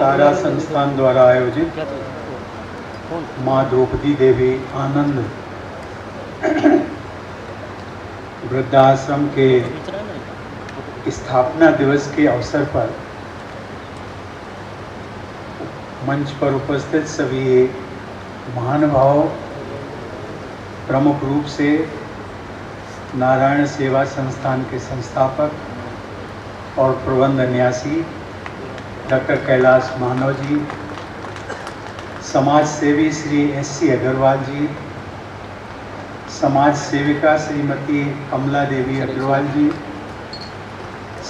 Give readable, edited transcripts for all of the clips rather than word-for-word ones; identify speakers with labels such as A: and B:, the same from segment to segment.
A: तारा संस्थान द्वारा आयोजित माँ द्रौपदी देवी आनंद वृद्धाश्रम के स्थापना दिवस के अवसर पर मंच पर उपस्थित सभी महानुभाव, प्रमुख रूप से नारायण सेवा संस्थान के संस्थापक और प्रबंध न्यासी डॉक्टर कैलाश मानव जी, समाज सेवी श्री एस.सी. अग्रवाल जी, समाज सेविका श्रीमती कमला देवी अग्रवाल जी,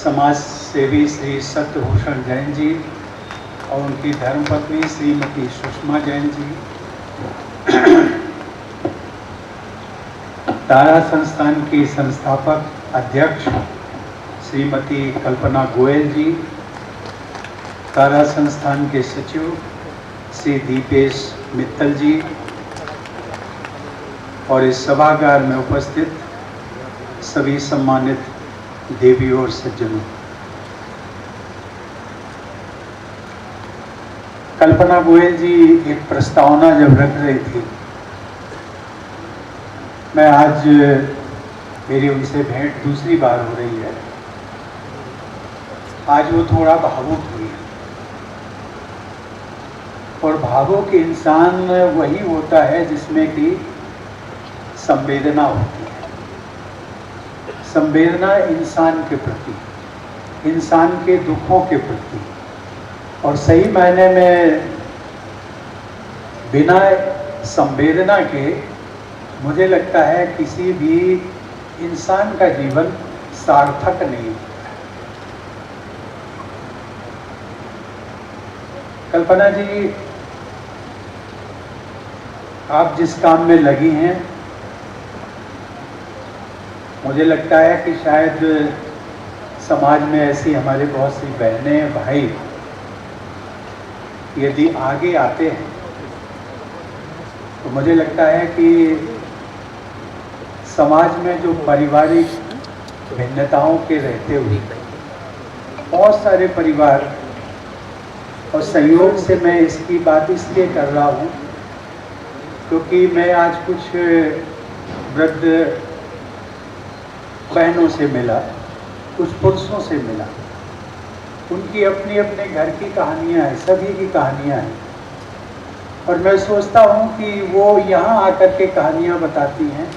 A: समाज सेवी श्री सत्यभूषण जैन जी और उनकी धर्मपत्नी श्रीमती सुषमा जैन जी, तारा संस्थान की संस्थापक अध्यक्ष श्रीमती कल्पना गोयल जी, तारा संस्थान के सचिव श्री दीपेश मित्तल जी और इस सभागार में उपस्थित सभी सम्मानित देवी और सज्जनों। कल्पना गोयल जी एक प्रस्तावना जब रख रही थी, मैं आज मेरी उनसे भेंट दूसरी बार हो रही है, आज वो थोड़ा भावुक हुई है। और भावुक इंसान वही होता है जिसमें कि संवेदना होती है। संवेदना इंसान के प्रति, इंसान के दुखों के प्रति, और सही मायने में बिना संवेदना के मुझे लगता है किसी भी इंसान का जीवन सार्थक नहीं। कल्पना जी, आप जिस काम में लगी हैं, मुझे लगता है कि शायद समाज में ऐसी हमारे बहुत सी बहनें भाई यदि आगे आते हैं तो मुझे लगता है कि समाज में जो पारिवारिक भिन्नताओं के रहते हुए बहुत सारे परिवार, और संयोग से मैं इसकी बात इसलिए कर रहा हूँ क्योंकि मैं आज कुछ वृद्ध बहनों से मिला, कुछ पुरुषों से मिला। उनकी अपनी अपने घर की कहानियाँ हैं, सभी की कहानियाँ हैं, और मैं सोचता हूँ कि वो यहाँ आकर के कहानियाँ बताती हैं,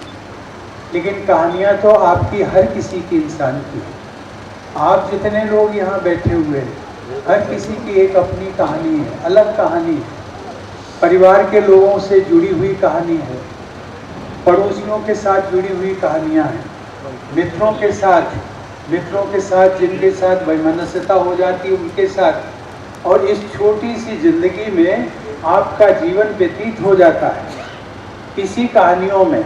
A: लेकिन कहानियाँ तो आपकी हर किसी की इंसान की है। आप जितने लोग यहाँ बैठे हुए हैं, हर किसी की एक अपनी कहानी है, अलग कहानी है। परिवार के लोगों से जुड़ी हुई कहानी है, पड़ोसियों के साथ जुड़ी हुई कहानियाँ हैं, मित्रों के साथ जिनके साथ वैमनस्यता हो जाती है उनके साथ, और इस छोटी सी जिंदगी में आपका जीवन व्यतीत हो जाता है। इसी कहानियों में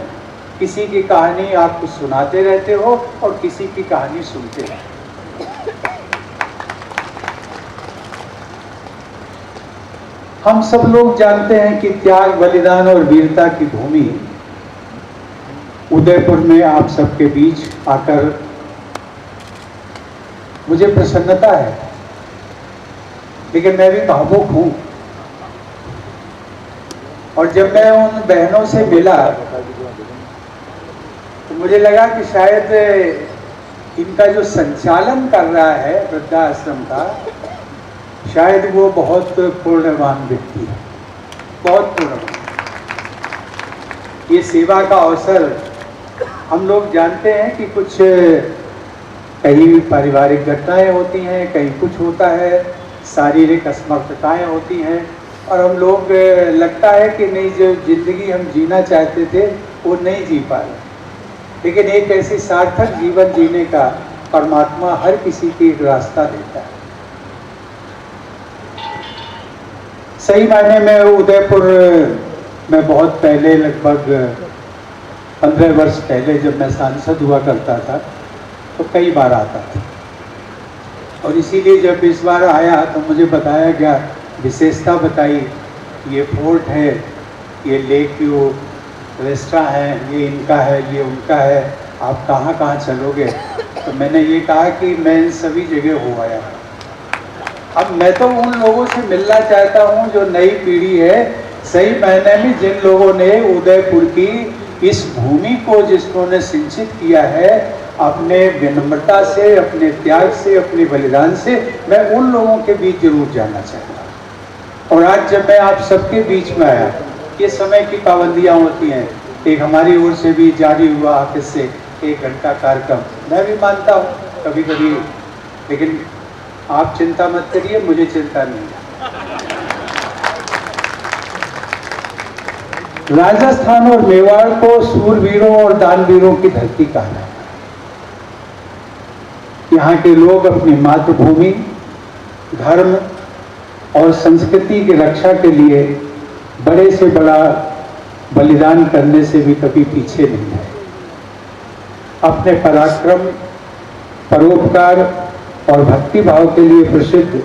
A: किसी की कहानी आप सुनाते रहते हो और किसी की कहानी सुनते हो। हम सब लोग जानते हैं कि त्याग, बलिदान और वीरता की भूमि उदयपुर में आप सबके बीच आकर मुझे प्रसन्नता है, लेकिन मैं भी भावुक हूँ। और जब मैं उन बहनों से मिला तो मुझे लगा कि शायद इनका जो संचालन कर रहा है वृद्धाश्रम का, शायद वो बहुत पुण्यवान व्यक्ति है, बहुत पुण्यवान। ये सेवा का अवसर, हम लोग जानते हैं कि कुछ कहीं पारिवारिक घटनाएं होती हैं, कहीं कुछ होता है, शारीरिक असमर्थताएं होती हैं, और हम लोग लगता है कि नहीं, जो जिंदगी हम जीना चाहते थे वो नहीं जी पा रहे। लेकिन एक ऐसी सार्थक जीवन जीने का परमात्मा हर किसी की एक रास्ता देता है। सही मायने में उदयपुर में बहुत पहले, लगभग 15 वर्ष पहले जब मैं सांसद हुआ करता था तो कई बार आता था, और इसीलिए जब इस बार आया तो मुझे बताया गया, विशेषता बताई, ये फोर्ट है, ये लेक व्यू रेस्टोरेंट है, ये इनका है, ये उनका है, आप कहाँ कहाँ चलोगे। तो मैंने ये कहा कि मैं इन सभी जगह हो आया। अब मैं तो उन लोगों से मिलना चाहता हूं जो नई पीढ़ी है, सही मायने में जिन लोगों ने उदयपुर की इस भूमि को जिन्होंने सिंचित किया है अपने विनम्रता से, अपने त्याग से, अपने बलिदान से, मैं उन लोगों के बीच जरूर जाना चाहता हूँ। और आज जब मैं आप सबके बीच में आया, ये समय की पाबंदियाँ होती हैं, एक हमारी ओर से भी जारी हुआ ऑफिस से 1 घंटा कार्यक्रम, मैं भी मानता हूँ कभी कभी, लेकिन आप चिंता मत करिए, मुझे चिंता नहीं है। राजस्थान और मेवाड़ को सूरवीरों और दानवीरों की धरती कहा है। यहाँ के लोग अपनी मातृभूमि, धर्म और संस्कृति की रक्षा के लिए बड़े से बड़ा बलिदान करने से भी कभी पीछे नहीं है। अपने पराक्रम, परोपकार और भक्ति भाव के लिए प्रसिद्ध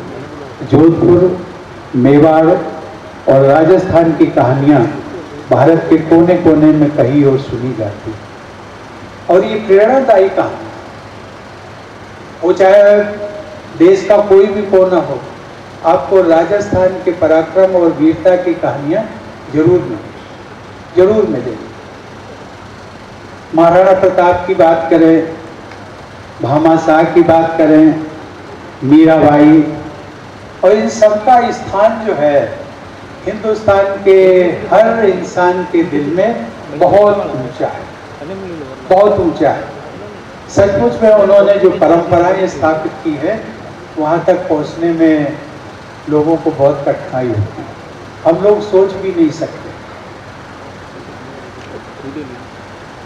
A: जोधपुर, मेवाड़ और राजस्थान की कहानियां भारत के कोने कोने में कही और सुनी जाती है। और ये प्रेरणादायी कहानी, वो चाहे देश का कोई भी कोना हो, आपको राजस्थान के पराक्रम और वीरता की कहानियां जरूर मिलेगी। महाराणा प्रताप की बात करें, भामाशाह की बात करें, मीराबाई, और इन सबका स्थान जो है हिंदुस्तान के हर इंसान के दिल में बहुत ऊंचा है, बहुत ऊंचा है। सचमुच में उन्होंने जो परंपराएं स्थापित की है, वहाँ तक पहुँचने में लोगों को बहुत कठिनाई होती है, हम लोग सोच भी नहीं सकते।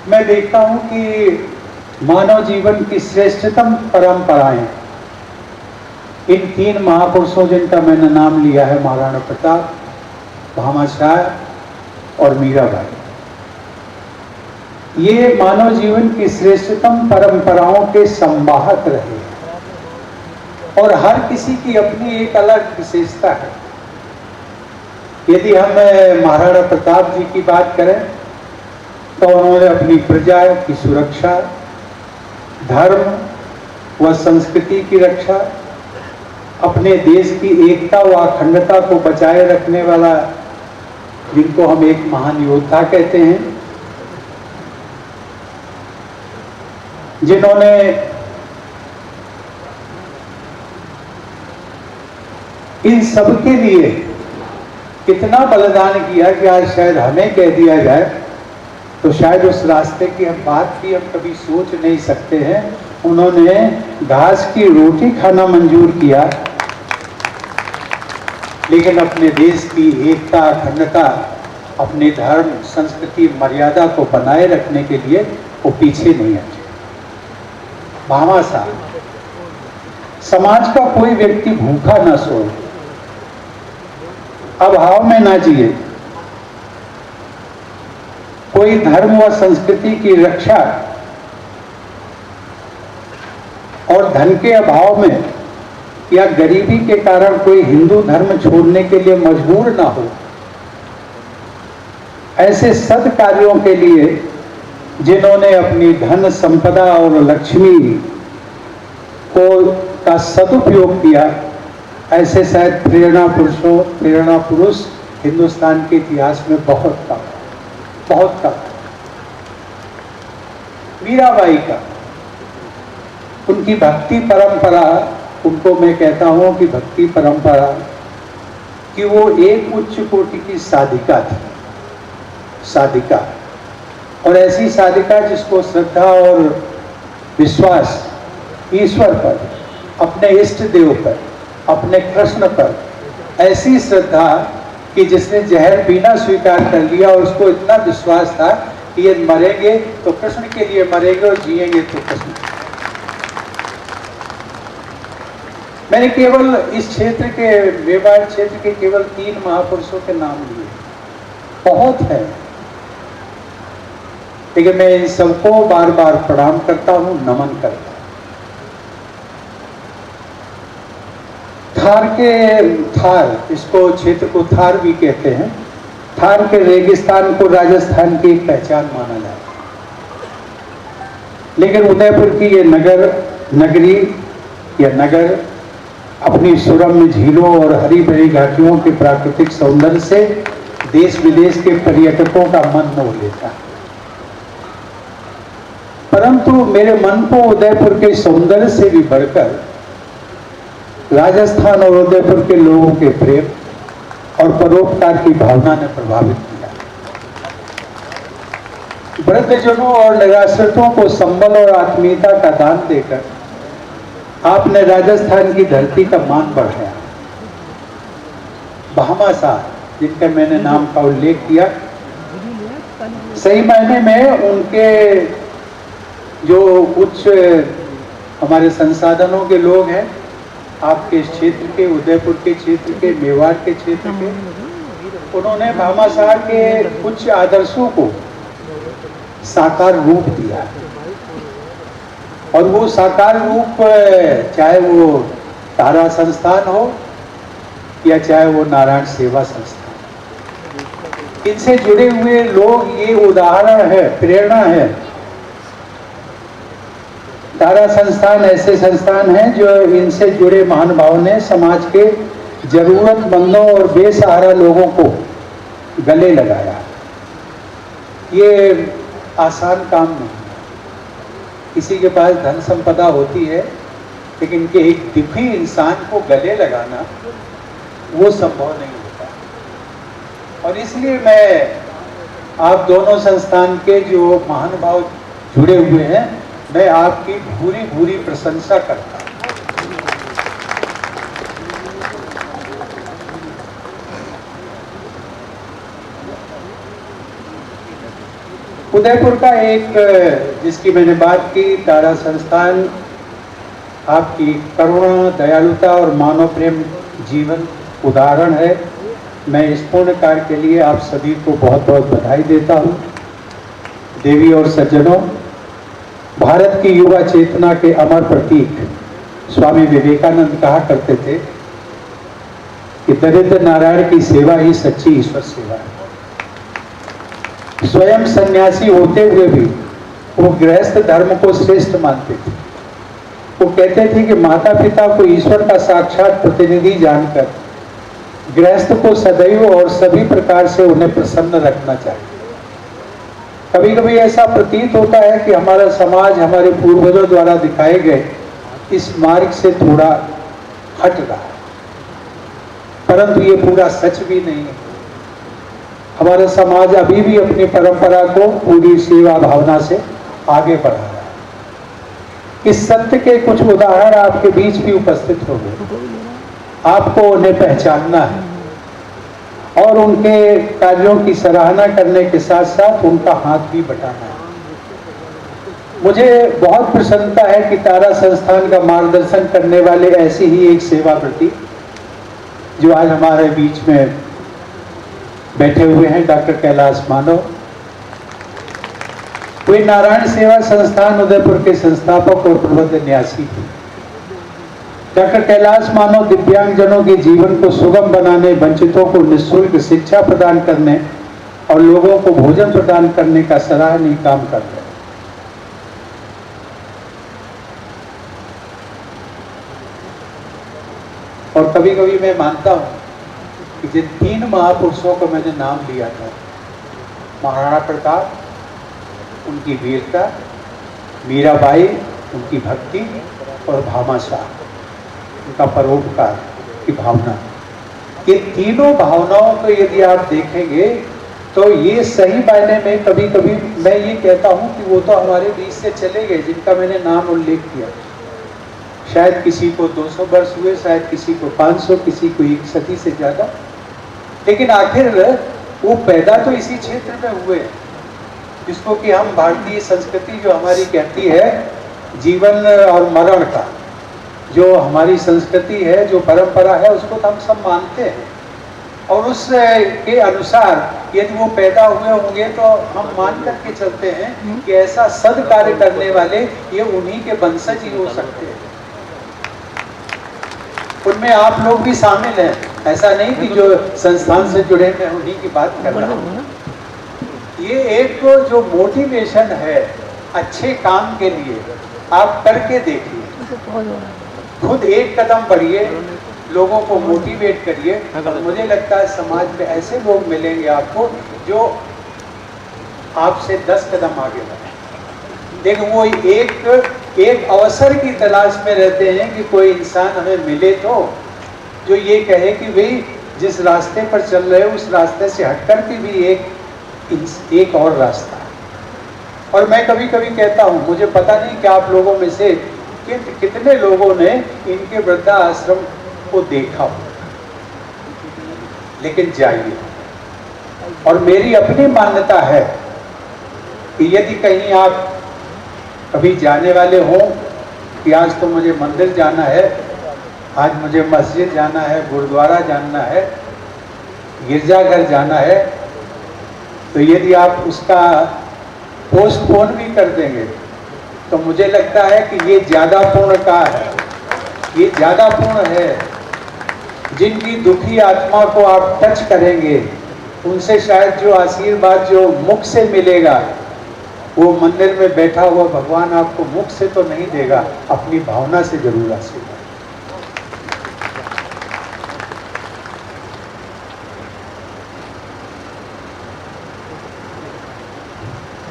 A: मैं देखता हूँ कि मानव जीवन की श्रेष्ठतम परंपराएं इन 3 महापुरुषों जिनका मैंने नाम लिया है, महाराणा प्रताप, भामाशाह और मीराबाई, ये मानव जीवन की श्रेष्ठतम परंपराओं के संवाहक रहे और हर किसी की अपनी एक अलग विशेषता है। यदि हम महाराणा प्रताप जी की बात करें तो उन्होंने अपनी प्रजा की सुरक्षा, धर्म व संस्कृति की रक्षा, अपने देश की एकता व अखंडता को बचाए रखने वाला, जिनको हम एक महान योद्धा कहते हैं, जिन्होंने इन सबके लिए कितना बलिदान किया कि आज शायद हमें कह दिया जाए तो शायद उस रास्ते की हम बात भी हम कभी सोच नहीं सकते हैं। उन्होंने घास की रोटी खाना मंजूर किया, लेकिन अपने देश की एकता, अखंडता, अपने धर्म, संस्कृति, मर्यादा को बनाए रखने के लिए वो पीछे नहीं हटे। भामाशाह, समाज का कोई व्यक्ति भूखा ना सोए, अभाव में ना जिए, कोई धर्म व संस्कृति की रक्षा और धन के अभाव में या गरीबी के कारण कोई हिंदू धर्म छोड़ने के लिए मजबूर ना हो, ऐसे सद कार्यों के लिए जिन्होंने अपनी धन संपदा और लक्ष्मी का सदुपयोग किया, ऐसे शायद प्रेरणा पुरुष हिंदुस्तान के इतिहास में बहुत कम। मीराबाई का, उनकी भक्ति परंपरा, उनको मैं कहता हूं कि भक्ति परंपरा कि वो एक उच्च कोटि की साधिका थी, साधिका, और ऐसी साधिका जिसको श्रद्धा और विश्वास ईश्वर पर, अपने इष्ट देव पर, अपने कृष्ण पर ऐसी श्रद्धा कि जिसने जहर पीना स्वीकार कर लिया और उसको इतना विश्वास था कि ये मरेंगे तो कृष्ण के लिए मरेंगे और जिएंगे तो कृष्ण। मैंने केवल इस क्षेत्र के, मेवाड़ क्षेत्र के केवल 3 महापुरुषों के नाम लिए, बहुत है, लेकिन मैं इन सबको बार बार प्रणाम करता हूं, नमन करता हूं। थार, इसको क्षेत्र को थार भी कहते हैं। थार के रेगिस्तान को राजस्थान की एक पहचान माना जाता है, लेकिन उदयपुर की ये नगरी या नगर अपनी सुरम्य झीलों और हरी भरी घाटियों के प्राकृतिक सौंदर्य से देश विदेश के पर्यटकों का मन मोह लेता है। परंतु मेरे मन को उदयपुर के सौंदर्य से भी बढ़कर राजस्थान और उदयपुर के लोगों के प्रेम और परोपकार की भावना ने प्रभावित किया। वृद्धजनों और निराश्रितों को संबल और आत्मीयता का दान देकर आपने राजस्थान की धरती का मान बढ़ाया। भामाशाह, जिनका मैंने नाम का उल्लेख किया, सही मायने में उनके जो उच्च हमारे संसाधनों के लोग हैं, आपके इस क्षेत्र के, उदयपुर के क्षेत्र के, मेवाड़ के क्षेत्र के, उन्होंने भामाशाह के कुछ आदर्शों को साकार रूप दिया। और वो साकार रूप चाहे वो तारा संस्थान हो या चाहे वो नारायण सेवा संस्थान, इनसे जुड़े हुए लोग ये उदाहरण है, प्रेरणा है। तारा संस्थान ऐसे संस्थान हैं जो इनसे जुड़े महानुभावों ने समाज के जरूरतमंदों और बेसहारा लोगों को गले लगाया। ये आसान काम नहीं है। किसी के पास धन संपदा होती है, लेकिन के एक दुखी इंसान को गले लगाना वो संभव नहीं होता। और इसलिए मैं आप दोनों संस्थान के जो महानुभाव जुड़े हुए हैं, मैं आपकी भूरी भूरी प्रशंसा करता हूं। उदयपुर का एक, जिसकी मैंने बात की, तारा संस्थान आपकी करुणा, दयालुता और मानव प्रेम जीवन उदाहरण है। मैं इस पुण्य कार्य के लिए आप सभी को बहुत बहुत बधाई देता हूं। देवी और सज्जनों, भारत की युवा चेतना के अमर प्रतीक स्वामी विवेकानंद कहा करते थे कि दरिद्र नारायण की सेवा ही सच्ची ईश्वर सेवा है। स्वयं सन्यासी होते हुए भी वो गृहस्थ धर्म को श्रेष्ठ मानते थे। वो कहते थे कि माता पिता को ईश्वर का साक्षात प्रतिनिधि जानकर गृहस्थ को सदैव और सभी प्रकार से उन्हें प्रसन्न रखना चाहिए। कभी कभी ऐसा प्रतीत होता है कि हमारा समाज हमारे पूर्वजों द्वारा दिखाए गए इस मार्ग से थोड़ा हट रहा है, परंतु ये पूरा सच भी नहीं है। हमारा समाज अभी भी अपनी परंपरा को पूरी सेवा भावना से आगे बढ़ा रहा है। इस सत्य के कुछ उदाहरण आपके बीच भी उपस्थित होंगे। आपको उन्हें पहचानना है और उनके कार्यों की सराहना करने के साथ साथ उनका हाथ भी बटाना है। मुझे बहुत प्रसन्नता है कि तारा संस्थान का मार्गदर्शन करने वाले ऐसी ही एक सेवाव्रती जो आज हमारे बीच में बैठे हुए हैं, डॉक्टर कैलाश मानव। वे नारायण सेवा संस्थान उदयपुर के संस्थापक और प्रबंध न्यासी थे। डॉक्टर कैलाश मानव दिव्यांगजनों के जीवन को सुगम बनाने, वंचितों को निःशुल्क शिक्षा प्रदान करने और लोगों को भोजन प्रदान करने का सराहनीय काम कर रहे हैं। और कभी कभी मैं मानता हूं कि जिन 3 महापुरुषों को मैंने नाम लिया था, महाराणा प्रताप, उनकी वीरता, मीराबाई, उनकी भक्ति, और भामाशाह, उनका परोपकार की भावना, ये तीनों भावनाओं को यदि आप देखेंगे तो ये सही मायने में कभी कभी मैं ये कहता हूं कि वो तो हमारे बीच से चले गए, जिनका मैंने नाम उल्लेख किया। शायद किसी को 200 वर्ष हुए, शायद किसी को 500, किसी को 1 सदी से ज्यादा, लेकिन आखिर वो पैदा तो इसी क्षेत्र में हुए, जिसको कि हम भारतीय संस्कृति जो हमारी कहती है जीवन और मरण का, जो हमारी संस्कृति है, जो परंपरा है, उसको तो हम सब मानते हैं। और उस के अनुसार यदि वो पैदा हुए होंगे तो हम मान करके चलते हैं कि ऐसा सद कार्य करने वाले ये उन्हीं के वंशज ही हो सकते हैं। उनमें आप लोग भी शामिल हैं, ऐसा नहीं कि जो संस्थान से जुड़े मैं उन्हीं की बात कर रहा हूँ। ये एक जो मोटिवेशन है अच्छे काम के लिए, आप करके देखिए। खुद एक कदम बढ़िए, लोगों को मोटिवेट करिए, और मुझे लगता है समाज में ऐसे लोग मिलेंगे आपको जो आपसे 10 कदम आगे बढ़े। देखो, वो एक अवसर की तलाश में रहते हैं कि कोई इंसान हमें मिले तो जो ये कहे कि भाई जिस रास्ते पर चल रहे हो उस रास्ते से हटकर के भी एक और रास्ता है। और मैं कभी कभी कहता हूँ, मुझे पता नहीं कि आप लोगों में से कितने लोगों ने इनके वृद्धाश्रम को देखा हो, लेकिन जाइए। और मेरी अपनी मान्यता है कि यदि कहीं आप कभी जाने वाले हों कि आज तो मुझे मंदिर जाना है, आज मुझे मस्जिद जाना है, गुरुद्वारा जाना है, गिरजाघर जाना है, तो यदि आप उसका पोस्टपोन भी कर देंगे तो मुझे लगता है कि ये ज़्यादा पूर्ण का है, ये ज़्यादा पूर्ण है। जिनकी दुखी आत्मा को आप टच करेंगे उनसे शायद जो आशीर्वाद जो मुख से मिलेगा, वो मंदिर में बैठा हुआ भगवान आपको मुख से तो नहीं देगा, अपनी भावना से जरूर आशीर्वाद।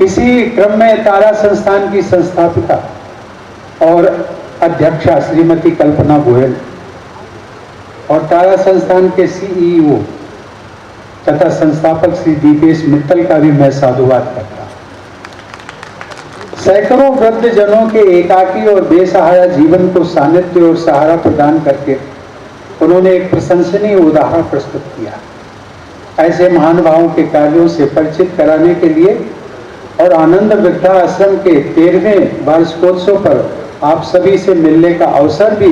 A: इसी क्रम में तारा संस्थान की संस्थापिका और अध्यक्षा श्रीमती कल्पना गोयल और तारा संस्थान के सीईओ तथा संस्थापक श्री दीपेश मित्तल का भी मैं साधुवाद करता हूं। सैकड़ों वृद्ध जनों के एकाकी और बेसहारा जीवन को सानिध्य और सहारा प्रदान करके उन्होंने एक प्रशंसनीय उदाहरण प्रस्तुत किया। ऐसे महानुभावों के कार्यों से परिचित कराने के लिए और आनंद वृद्धाश्रम के 13वें वार्षिकोत्सव पर आप सभी से मिलने का अवसर भी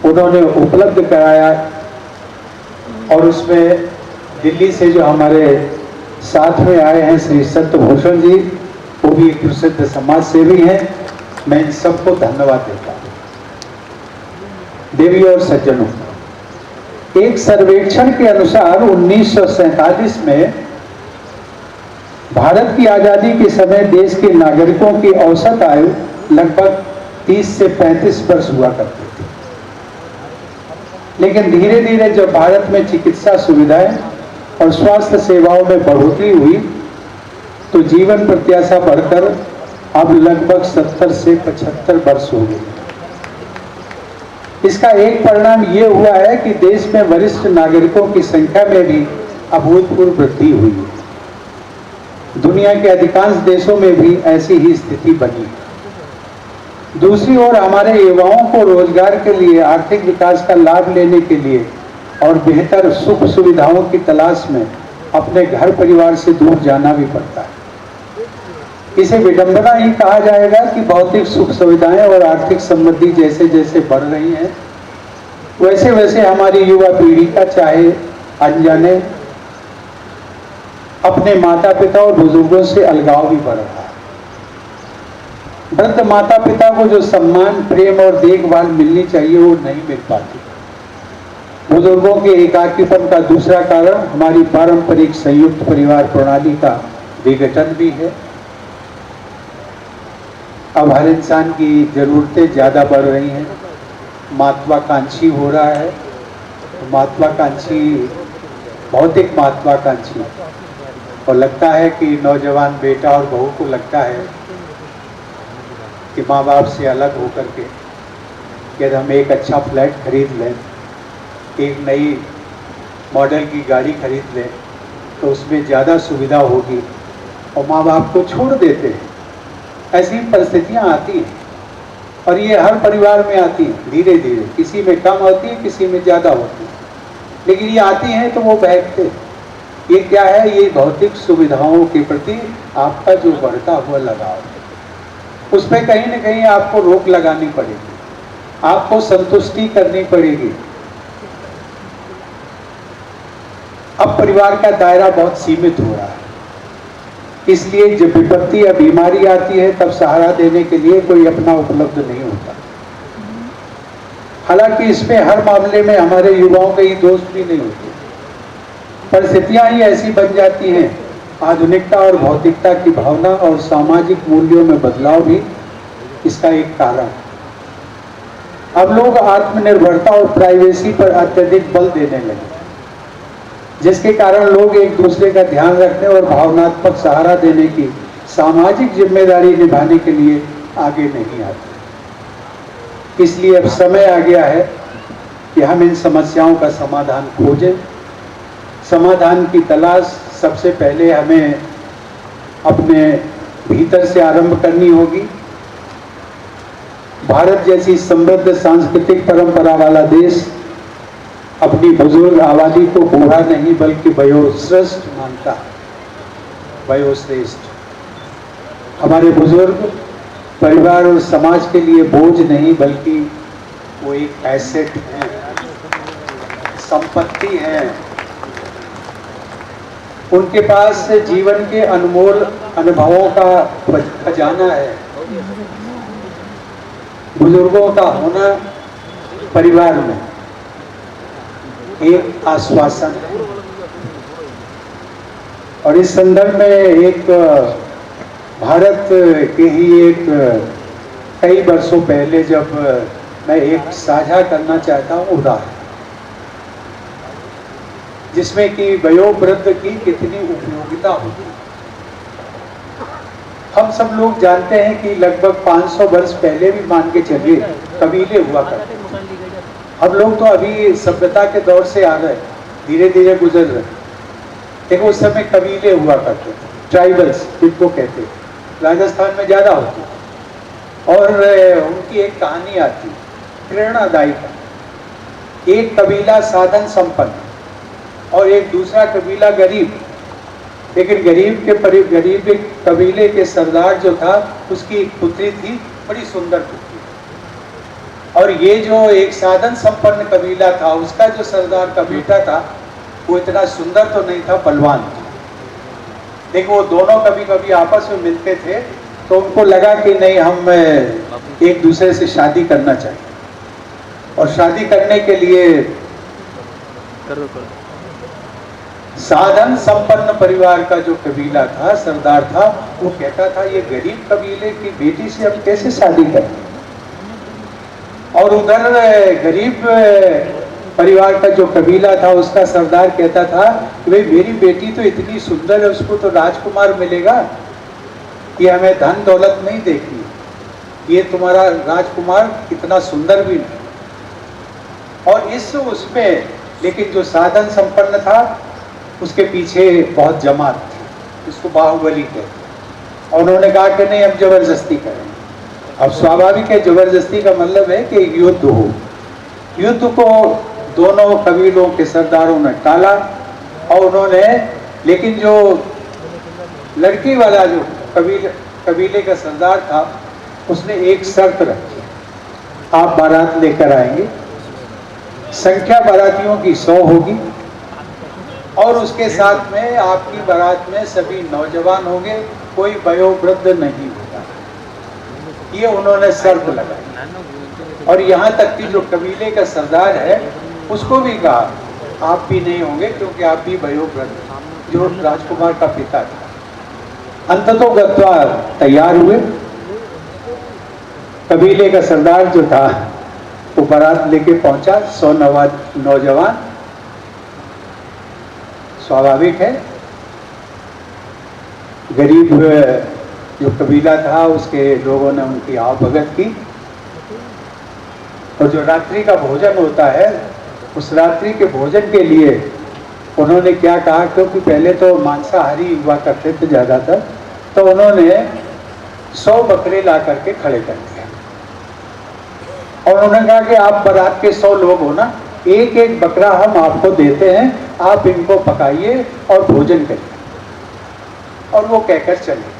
A: उन्होंने उपलब्ध कराया। और उसमें दिल्ली से जो हमारे साथ में आए हैं श्री सत्यभूषण जी, वो भी एक प्रसिद्ध समाज सेवी हैं, मैं इन सबको धन्यवाद देता हूँ। देवी और सज्जनों, एक सर्वेक्षण के अनुसार 1947 में भारत की आजादी के समय देश के नागरिकों की औसत आयु लगभग 30 से 35 वर्ष हुआ करती थी। लेकिन धीरे धीरे जब भारत में चिकित्सा सुविधाएं और स्वास्थ्य सेवाओं में बढ़ोतरी हुई तो जीवन प्रत्याशा बढ़कर अब लगभग 70 से 75 वर्ष हो गई। इसका एक परिणाम ये हुआ है कि देश में वरिष्ठ नागरिकों की संख्या में भी अभूतपूर्व वृद्धि हुई है। दुनिया के अधिकांश देशों में भी ऐसी ही स्थिति बनी है। दूसरी ओर हमारे युवाओं को रोजगार के लिए, आर्थिक विकास का लाभ लेने के लिए और बेहतर सुख सुविधाओं की तलाश में अपने घर परिवार से दूर जाना भी पड़ता है। इसे विडंबना ही कहा जाएगा कि भौतिक सुख सुविधाएं और आर्थिक समृद्धि जैसे जैसे बढ़ रही हैं, वैसे वैसे हमारी युवा पीढ़ी का, चाहे अनजाने, अपने माता पिता और बुजुर्गों से अलगाव भी बढ़ रहा है। वृद्ध माता पिता को जो सम्मान, प्रेम और देखभाल मिलनी चाहिए वो नहीं मिल पाती। बुजुर्गों के एकाकीपन का दूसरा कारण हमारी पारंपरिक संयुक्त परिवार प्रणाली का विघटन भी है। अब हर इंसान की जरूरतें ज़्यादा बढ़ रही हैं, महत्वाकांक्षी हो रहा है। महत्वाकांक्षी, भौतिक महत्वाकांक्षी, और लगता है कि नौजवान बेटा और बहू को लगता है कि माँ बाप से अलग होकर के यदि हम एक अच्छा फ्लैट खरीद लें, एक नई मॉडल की गाड़ी खरीद लें तो उसमें ज़्यादा सुविधा होगी, और माँ बाप को छोड़ देते हैं। ऐसी परिस्थितियाँ आती हैं और ये हर परिवार में आती हैं धीरे धीरे, किसी में कम होती है, किसी में ज़्यादा होती है, लेकिन ये आती हैं तो वो बहकते हैं। ये क्या है? ये भौतिक सुविधाओं के प्रति आपका जो बढ़ता हुआ लगाव है, उस पर कहीं न कहीं आपको रोक लगानी पड़ेगी, आपको संतुष्टि करनी पड़ेगी। अब परिवार का दायरा बहुत सीमित हो रहा है, इसलिए जब विपत्ति या बीमारी आती है तब सहारा देने के लिए कोई अपना उपलब्ध नहीं होता। हालांकि इसमें हर मामले में हमारे युवाओं के ही दोष भी नहीं होते। परिस्थितियां ही ऐसी बन जाती हैं। आधुनिकता और भौतिकता की भावना और सामाजिक मूल्यों में बदलाव भी इसका एक कारण है। अब लोग आत्मनिर्भरता और प्राइवेसी पर अत्यधिक बल देने लगे, जिसके कारण लोग एक दूसरे का ध्यान रखने और भावनात्मक सहारा देने की सामाजिक जिम्मेदारी निभाने के लिए आगे नहीं आते। इसलिए अब समय आ गया है कि हम इन समस्याओं का समाधान खोजें। समाधान की तलाश सबसे पहले हमें अपने भीतर से आरंभ करनी होगी। भारत जैसी समृद्ध सांस्कृतिक परंपरा वाला देश अपनी बुजुर्ग आबादी को बूढ़ा नहीं बल्कि वयोश्रेष्ठ मानता है। वयोश्रेष्ठ हमारे बुजुर्ग परिवार और समाज के लिए बोझ नहीं बल्कि वो एक एसेट है, संपत्ति है। उनके पास जीवन के अनमोल अनुभवों का खजाना है। बुजुर्गों का होना परिवार में एक आश्वासन है। और इस संदर्भ में एक भारत के ही एक कई वर्षों पहले जब मैं एक साझा करना चाहता हूँ उदाहरण, जिसमें कि वयोवृद्ध की कितनी उपयोगिता होती है। हम सब लोग जानते हैं कि लगभग 500 वर्ष पहले भी मान के चलिए कबीले हुआ करते थे। हम लोग तो अभी सभ्यता के दौर से आ रहे, धीरे धीरे गुजर रहे। देखो उस समय कबीले हुआ करते थे, ट्राइबल्स जिनको कहते, राजस्थान में ज्यादा होती और उनकी एक कहानी आती प्रेरणादायी। एक कबीला साधन संपन्न और एक दूसरा कबीला गरीब, लेकिन गरीब कबीले के सरदार जो था उसकी एक पुत्री थी, बड़ी सुंदर पुत्री। और ये जो एक साधन संपन्न कबीला था उसका जो सरदार का बेटा था वो इतना सुंदर तो नहीं था, बलवान था। देखो वो दोनों कभी कभी आपस में मिलते थे तो उनको लगा कि नहीं हम एक दूसरे से शादी करना चाहिए। और शादी करने के लिए साधन संपन्न परिवार का जो कबीला था, सरदार था, वो कहता था ये गरीब कबीले की बेटी से हम कैसे शादी करें। और उधर गरीब परिवार का जो कबीला था उसका सरदार कहता था कि भाई मेरी बेटी तो इतनी सुंदर है, उसको तो राजकुमार मिलेगा, ये हमें धन दौलत नहीं देखनी, ये तुम्हारा राजकुमार इतना सुंदर भी नहीं। और उसमें लेकिन जो साधन संपन्न था उसके पीछे बहुत जमात थी, उसको बाहुबली कहते। और उन्होंने कहा कि नहीं हम जबरदस्ती करेंगे। अब स्वाभाविक है, जबरदस्ती का मतलब है कि युद्ध हो। युद्ध को दोनों कबीलों के सरदारों ने टाला और उन्होंने, लेकिन जो लड़की वाला जो कबीले का सरदार था उसने एक शर्त रखी, आप बारात लेकर आएंगे, संख्या बारातियों की 100 होगी और उसके साथ में आपकी बारात में सभी नौजवान होंगे, कोई वयोवृद्ध नहीं होगा। ये उन्होंने शर्त लगाई। और यहाँ तक कि जो कबीले का सरदार है उसको भी कहा आप भी नहीं होंगे क्योंकि आप भी वयोवृद्ध, जो राजकुमार का पिता था। अंततः गत्वा तैयार हुए। कबीले का सरदार जो था वो बारात लेके पहुंचा, 100 नौजवान। स्वाभाविक है गरीब जो कबीला था उसके लोगों ने उनकी आवभगत की। और जो रात्रि का भोजन होता है उस रात्रि के भोजन के लिए उन्होंने क्या कहा, क्योंकि पहले तो मांसाहारी हुआ करते थे ज़्यादातर, तो उन्होंने 100 बकरे ला करके खड़े कर दिए। और उन्होंने कहा कि आप बारात के 100 लोग हो ना, एक एक बकरा हम आपको देते हैं, आप इनको पकाइए और भोजन करिए। और वो कहकर चले।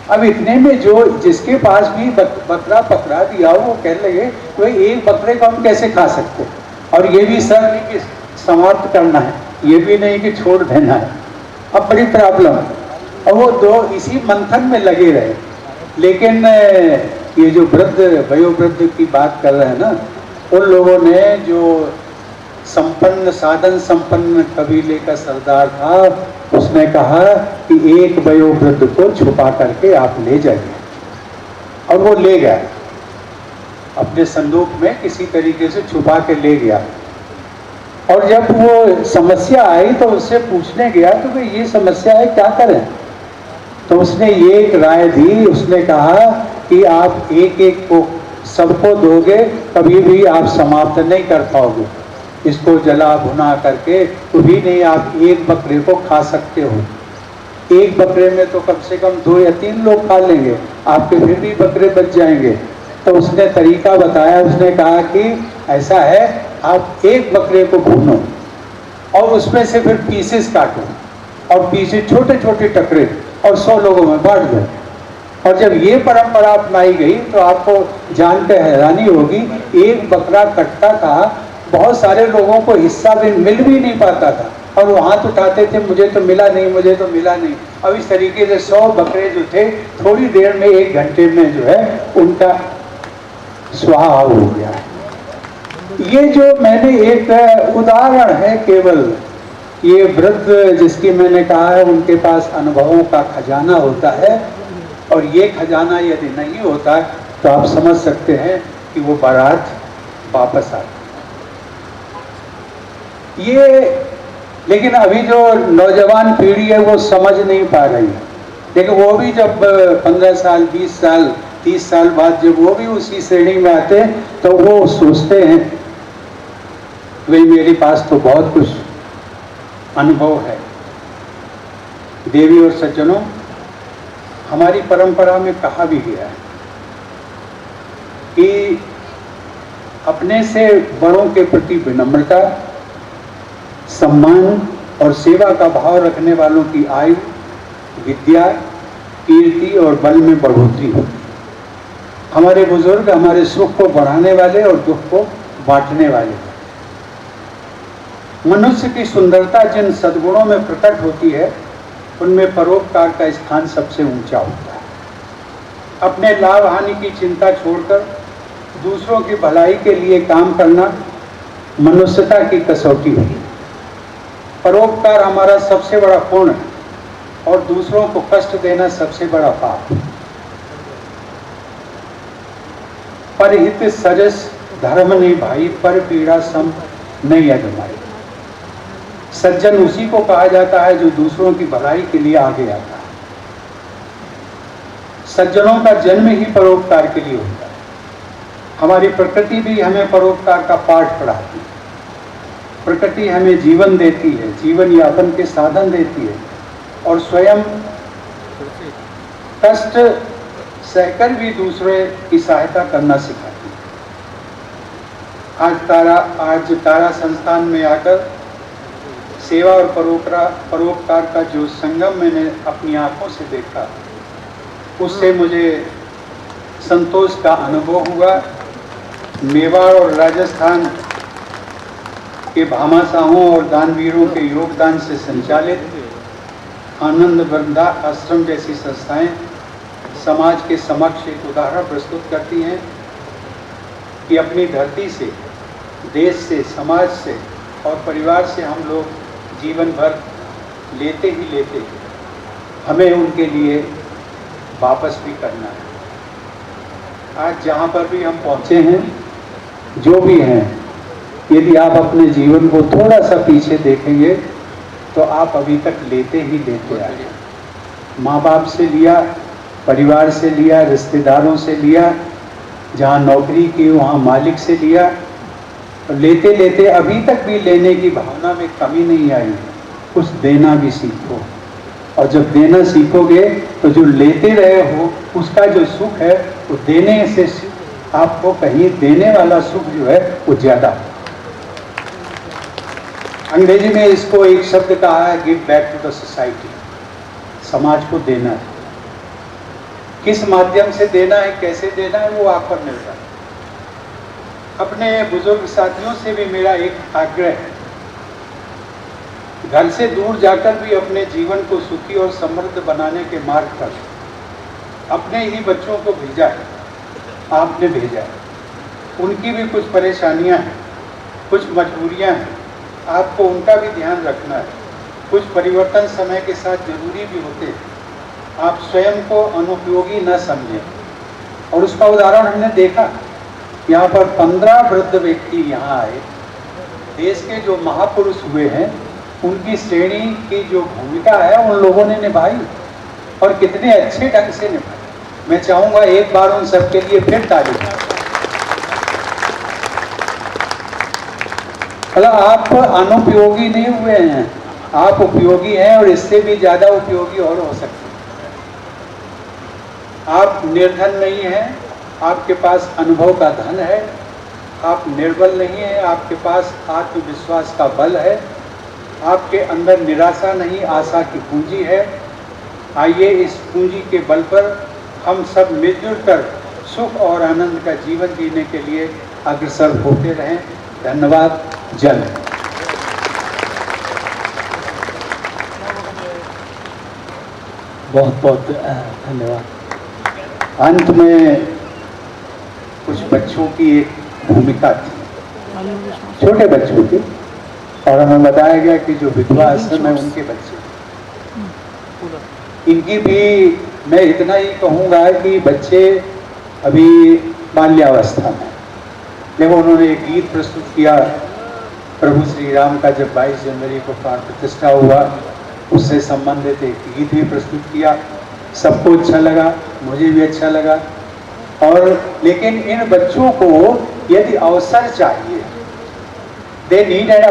A: अब इतने में जो जिसके पास भी बकरा पकड़ा दिया वो कहने लगे तो एक बकरे को हम कैसे खा सकते, और ये भी सर नहीं कि समाप्त करना है, ये भी नहीं कि छोड़ देना है। अब बड़ी प्रॉब्लम। और वो दो इसी मंथन में लगे रहे। लेकिन ये जो वयोवृद्ध की बात कर रहे हैं ना, उन लोगों ने जो संपन्न साधन संपन्न कबीले का सरदार था उसने कहा कि एक वयोवृद्ध को छुपा करके आप ले जाइए। और वो ले गए। अपने संदूक में किसी तरीके से छुपा के ले गया। और जब वो समस्या आई तो उससे पूछने गया तो भाई ये समस्या है, क्या करें? तो उसने ये एक राय दी, उसने कहा कि आप एक एक को सबको दोगे कभी भी आप समाप्त नहीं कर पाओगे, इसको जला भुना करके तो भी नहीं आप एक बकरे को खा सकते हो। एक बकरे में तो कम से कम 2 या 3 लोग खा लेंगे, आपके फिर भी बकरे बच जाएंगे। तो उसने तरीका बताया, उसने कहा कि ऐसा है, आप एक बकरे को भूनो और उसमें से फिर पीसेस काटो और पीसेस छोटे छोटे टुकड़े और 100 लोगों में बांट दो। और जब ये परंपरा अपनाई गई तो आपको जानकर हैरानी होगी, एक बकरा कटता था, बहुत सारे लोगों को हिस्सा भी मिल भी नहीं पाता था और वो हाथ उठाते थे, मुझे तो मिला नहीं, मुझे तो मिला नहीं। अब इस तरीके से 100 बकरे जो थे थोड़ी देर में, 1 घंटे में जो है उनका स्वाहा हो गया। ये जो मैंने एक उदाहरण है केवल, ये वृद्ध जिसकी मैंने कहा है उनके पास अनुभवों का खजाना होता है, और ये खजाना यदि नहीं होता तो आप समझ सकते हैं कि वो बारात वापस आती। ये लेकिन अभी जो नौजवान पीढ़ी है वो समझ नहीं पा रही है, लेकिन वो भी जब 15 साल 20 साल 30 साल बाद जब वो भी उसी श्रेणी में आते हैं तो वो सोचते हैं भाई मेरे पास तो बहुत कुछ अनुभव है। देवी और सज्जनों, हमारी परंपरा में कहा भी गया है कि अपने से बड़ों के प्रति विनम्रता, सम्मान और सेवा का भाव रखने वालों की आयु, विद्या, कीर्ति और बल में बढ़ोतरी होती है। हमारे बुजुर्ग हमारे सुख को बढ़ाने वाले और दुख को बांटने वाले। मनुष्य की सुंदरता जिन सद्गुणों में प्रकट होती है उनमें परोपकार का स्थान सबसे ऊंचा होता है। अपने लाभ हानि की चिंता छोड़कर दूसरों की भलाई के लिए काम करना मनुष्यता की कसौटी है। परोपकार हमारा सबसे बड़ा पुण्य है और दूसरों को कष्ट देना सबसे बड़ा पाप। परहित सरस धर्म निभाई, पर पीड़ा सम नहीं अजमाई। सज्जन उसी को कहा जाता है जो दूसरों की भलाई के लिए आगे आता है। सज्जनों का जन्म ही परोपकार के लिए होता है। हमारी प्रकृति भी हमें परोपकार का पाठ पढ़ाती है। प्रकृति हमें जीवन देती है, जीवन यापन के साधन देती है और स्वयं कष्ट सहकर भी दूसरे की सहायता करना सिखाती है। आज तारा संस्थान में आकर सेवा और परोपकार का जो संगम मैंने अपनी आंखों से देखा, उससे मुझे संतोष का अनुभव हुआ। मेवाड़ और राजस्थान के भामाशाहों और दानवीरों के योगदान से संचालित आनंद वृंदा आश्रम जैसी संस्थाएं समाज के समक्ष एक उदाहरण प्रस्तुत करती हैं कि अपनी धरती से, देश से, समाज से और परिवार से हम लोग जीवन भर लेते ही लेते, हमें उनके लिए वापस भी करना है। आज जहाँ पर भी हम पहुँचे हैं, जो भी हैं, यदि आप अपने जीवन को थोड़ा सा पीछे देखेंगे तो आप अभी तक लेते ही लेते आए। माँ बाप से लिया, परिवार से लिया, रिश्तेदारों से लिया, जहाँ नौकरी की वहाँ मालिक से लिया, लेते लेते अभी तक भी लेने की भावना में कमी नहीं आई। कुछ देना भी सीखो, और जब देना सीखोगे तो जो लेते रहे हो उसका जो सुख है वो देने से आपको कहीं देने वाला सुख जो है वो ज्यादा। अंग्रेजी में इसको एक शब्द कहा है, give back to the society. समाज को देना है। किस माध्यम से देना है, कैसे देना है, वो आप पर निर्भर है। अपने बुजुर्ग साथियों से भी मेरा एक आग्रह है, घर से दूर जाकर भी अपने जीवन को सुखी और समृद्ध बनाने के मार्ग पर अपने ही बच्चों को भेजा है, आपने भेजा है। उनकी भी कुछ परेशानियां हैं, कुछ मजबूरियां हैं, आपको उनका भी ध्यान रखना है। कुछ परिवर्तन समय के साथ जरूरी भी होते हैं। आप स्वयं को अनुपयोगी न समझें, और उसका उदाहरण हमने देखा। यहाँ पर 15 वृद्ध व्यक्ति यहाँ आए। देश के जो महापुरुष हुए हैं उनकी श्रेणी की जो भूमिका है उन लोगों ने निभाई और कितने अच्छे ढंग से निभाई। मैं चाहूँगा एक बार उन सबके लिए फिर ताली। मतलब आप अनुपयोगी नहीं हुए हैं, आप उपयोगी हैं और इससे भी ज़्यादा उपयोगी और हो सकते हैं। आप निर्धन नहीं हैं, आपके पास अनुभव का धन है। आप निर्बल नहीं हैं, आपके पास आत्मविश्वास का बल है। आपके अंदर निराशा नहीं, आशा की पूंजी है। आइए इस पूंजी के बल पर हम सब मिलजुल कर सुख और आनंद का जीवन जीने के लिए अग्रसर होते रहें। धन्यवाद। जय।
B: बहुत बहुत धन्यवाद।
A: अंत में कुछ बच्चों की एक भूमिका थी, छोटे बच्चों की, और हमें बताया गया कि जो विधवा आश्रम है उनके बच्चे, इनकी भी मैं इतना ही कहूँगा कि बच्चे अभी बाल्यावस्था में, लेकिन उन्होंने एक गीत प्रस्तुत किया प्रभु श्री राम का, जब 22 जनवरी को प्राण प्रतिष्ठा हुआ उससे संबंधित एक गीत भी प्रस्तुत किया। सबको अच्छा लगा, मुझे भी अच्छा लगा। और लेकिन इन बच्चों को यदि अवसर चाहिए, they need an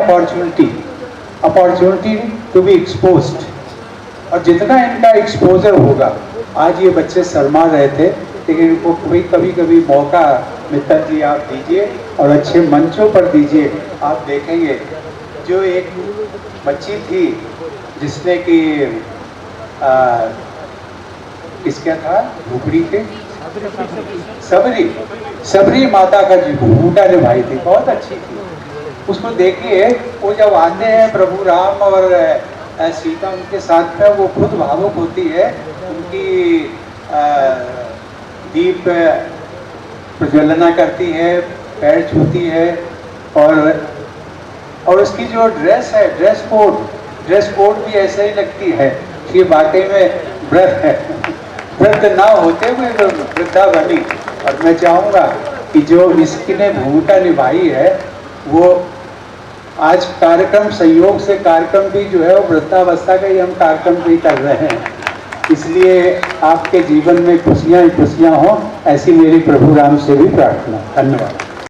A: opportunity to be exposed. और जितना इनका एक्सपोजर होगा, आज ये बच्चे शर्मा रहे थे, लेकिन इनको कभी कभी मौका मित्तर जी आप दीजिए और अच्छे मंचों पर दीजिए। आप देखेंगे जो एक बच्ची थी जिसने कि किसका था, भूखड़ी के सबरी माता का जी भूमिका निभाई थी, बहुत अच्छी थी। उसको देखिए, वो जब आते हैं प्रभु राम और सीता उनके साथ में, वो खुद भावुक होती है, उनकी दीप प्रज्वलना करती है, पैर छूती है, और उसकी जो ड्रेस है, ड्रेस कोड भी ऐसे ही लगती है कि वाकई में व्रत है, व्रत ना होते हुए वृद्धा बनी। और मैं चाहूँगा कि जो इसने भूमिका निभाई है, वो आज कार्यक्रम संयोग से कार्यक्रम भी जो है वो वृद्धावस्था का ही हम कार्यक्रम भी कर रहे हैं। इसलिए आपके जीवन में खुशियाँ ही खुशियाँ हों, ऐसी मेरी प्रभु राम से भी प्रार्थना। धन्यवाद।